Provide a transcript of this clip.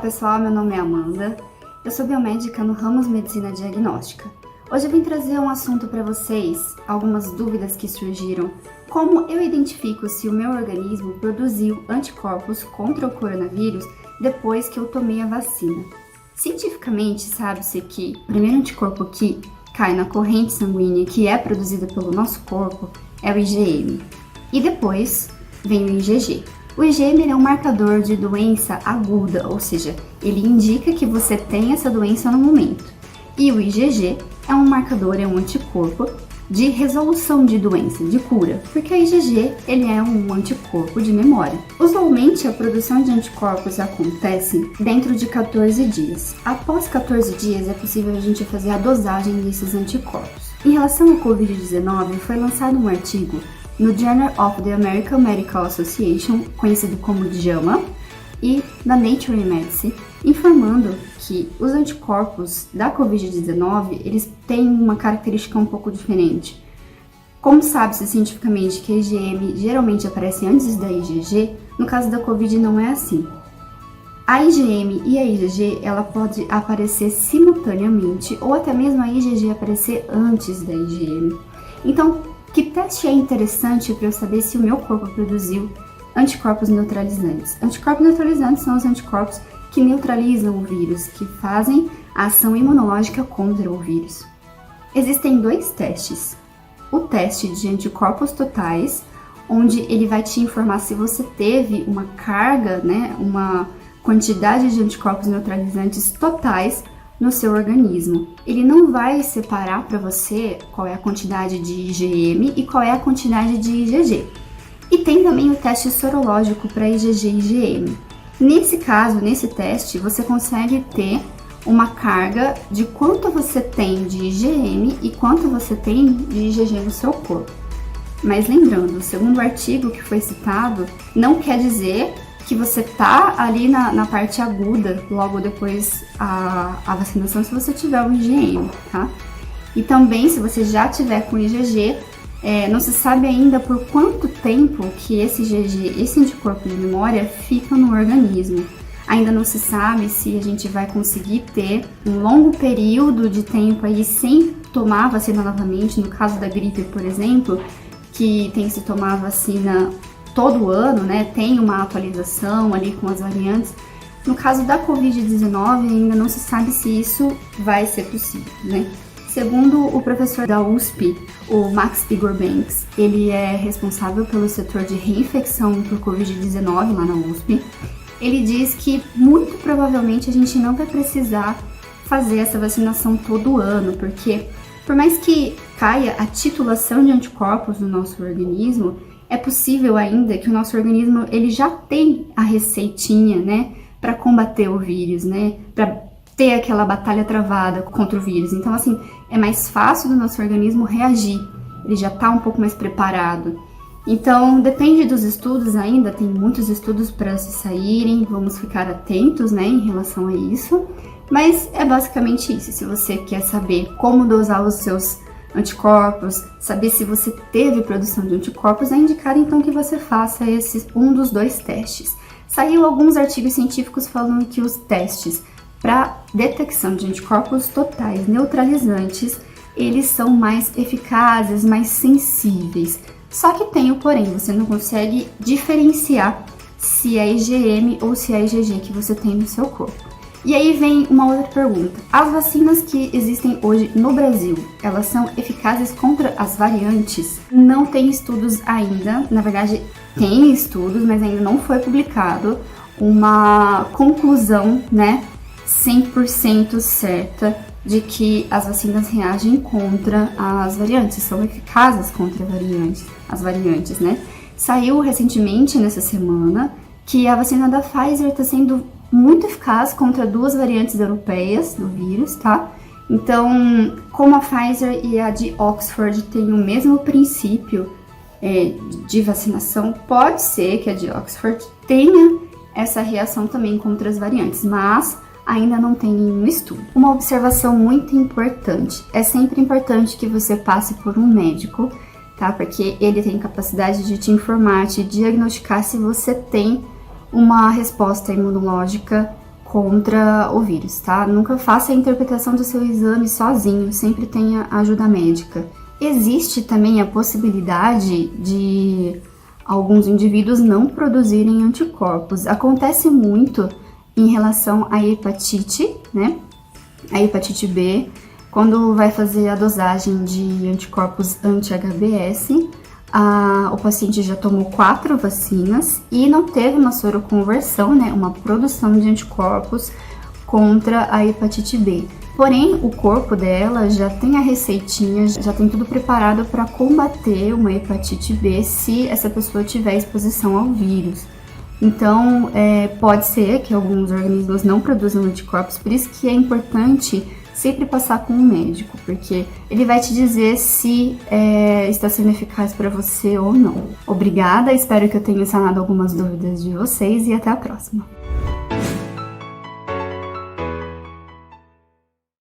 pessoal, meu nome é Amanda, eu sou biomédica no ramo de medicina diagnóstica. Hoje eu vim trazer um assunto para vocês, algumas dúvidas que surgiram, como eu identifico se o meu organismo produziu anticorpos contra o coronavírus depois que eu tomei a vacina. Cientificamente, sabe-se que o primeiro anticorpo que cai na corrente sanguínea que é produzida pelo nosso corpo é o IgM, e depois vem o IgG. O IgM é um marcador de doença aguda, ou seja, ele indica que você tem essa doença no momento. E o IgG é um marcador, é um anticorpo de resolução de doença, de cura, porque o IgG ele é um anticorpo de memória. Usualmente a produção de anticorpos acontece dentro de 14 dias. Após 14 dias é possível a gente fazer a dosagem desses anticorpos. Em relação ao Covid-19, foi lançado um artigo no Journal of the American Medical Association, conhecido como JAMA, e na Nature Medicine, informando que os anticorpos da Covid-19, eles têm uma característica um pouco diferente. Como sabe-se cientificamente que a IgM geralmente aparece antes da IgG, no caso da Covid não é assim. A IgM e a IgG, ela pode aparecer simultaneamente, ou até mesmo a IgG aparecer antes da IgM. Então, que teste é interessante para eu saber se o meu corpo produziu anticorpos neutralizantes? Anticorpos neutralizantes são os anticorpos que neutralizam o vírus, que fazem a ação imunológica contra o vírus. Existem dois testes. O teste de anticorpos totais, onde ele vai te informar se você teve uma carga, uma quantidade de anticorpos neutralizantes totais no seu organismo. Ele não vai separar para você qual é a quantidade de IgM e qual é a quantidade de IgG. E tem também o teste sorológico para IgG e IgM. Nesse caso, nesse teste, você consegue ter uma carga de quanto você tem de IgM e quanto você tem de IgG no seu corpo. Mas lembrando, segundo o artigo que foi citado, não quer dizer que você tá ali na parte aguda, logo depois a vacinação, se você tiver o IgM, tá? E também, se você já tiver com IgG, não se sabe ainda por quanto tempo que esse IgG, esse anticorpo de memória, fica no organismo. Ainda não se sabe se a gente vai conseguir ter um longo período de tempo aí sem tomar a vacina novamente, no caso da gripe, por exemplo, que tem que se tomar a vacina todo ano, tem uma atualização ali com as variantes. No caso da Covid-19, ainda não se sabe se isso vai ser possível, Segundo o professor da USP, o Max Igor Banks, ele é responsável pelo setor de reinfecção por Covid-19 lá na USP. Ele diz que muito provavelmente a gente não vai precisar fazer essa vacinação todo ano, porque por mais que caia a titulação de anticorpos no nosso organismo, é possível ainda que o nosso organismo ele já tem a receitinha, para combater o vírus, para ter aquela batalha travada contra o vírus. Então, assim, é mais fácil do nosso organismo reagir, ele já está um pouco mais preparado. Então, depende dos estudos ainda, tem muitos estudos para se saírem, vamos ficar atentos, em relação a isso. Mas é basicamente isso. Se você quer saber como dosar os seus anticorpos, saber se você teve produção de anticorpos, é indicado então que você faça um dos dois testes. Saiu alguns artigos científicos falando que os testes para detecção de anticorpos totais neutralizantes, eles são mais eficazes, mais sensíveis. Só que tem o porém, você não consegue diferenciar se é IgM ou se é IgG que você tem no seu corpo. E aí vem uma outra pergunta. As vacinas que existem hoje no Brasil, elas são eficazes contra as variantes? Não tem estudos ainda, na verdade tem estudos, mas ainda não foi publicado uma conclusão, 100% certa de que as vacinas reagem contra as variantes, são eficazes contra as variantes, Saiu recentemente, nessa semana, que a vacina da Pfizer está sendo muito eficaz contra 2 variantes europeias do vírus, tá? Então, como a Pfizer e a de Oxford têm o mesmo princípio de vacinação, pode ser que a de Oxford tenha essa reação também contra as variantes, mas ainda não tem nenhum estudo. Uma observação muito importante, é sempre importante que você passe por um médico, tá? Porque ele tem capacidade de te informar, te diagnosticar se você tem uma resposta imunológica contra o vírus, tá? Nunca faça a interpretação do seu exame sozinho, sempre tenha ajuda médica. Existe também a possibilidade de alguns indivíduos não produzirem anticorpos. Acontece muito em relação à hepatite, né? A hepatite B, quando vai fazer a dosagem de anticorpos anti-HBs, o paciente já tomou 4 vacinas e não teve uma soroconversão, né? Uma produção de anticorpos contra a hepatite B. Porém, o corpo dela já tem a receitinha, já tem tudo preparado para combater uma hepatite B se essa pessoa tiver exposição ao vírus. Então, pode ser que alguns organismos não produzam anticorpos, por isso que é importante sempre passar com um médico, porque ele vai te dizer se está sendo eficaz para você ou não. Obrigada, espero que eu tenha sanado algumas dúvidas de vocês e até a próxima.